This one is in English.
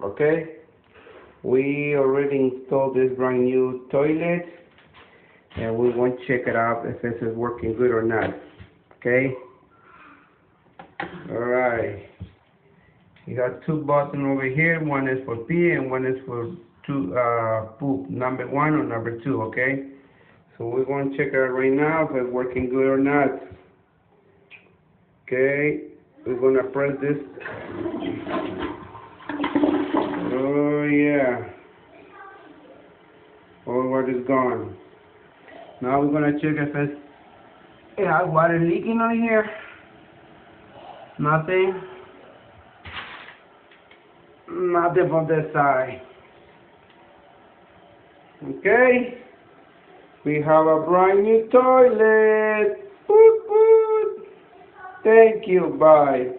Okay, we already installed this brand new toilet, and we want to check it out if this is working good or not. Okay, all right. You got two buttons over here. One is for pee and one is for poop. Number one or number two. Okay. So we're going to check it out right now if it's working good or not. Okay. We're going to press this. Oh yeah. Oh, what is gone? Now we're going to check if it's water leaking on here. Nothing. Nothing from this side. Okay. We have a brand new toilet. Boop, boop. Thank you. Bye.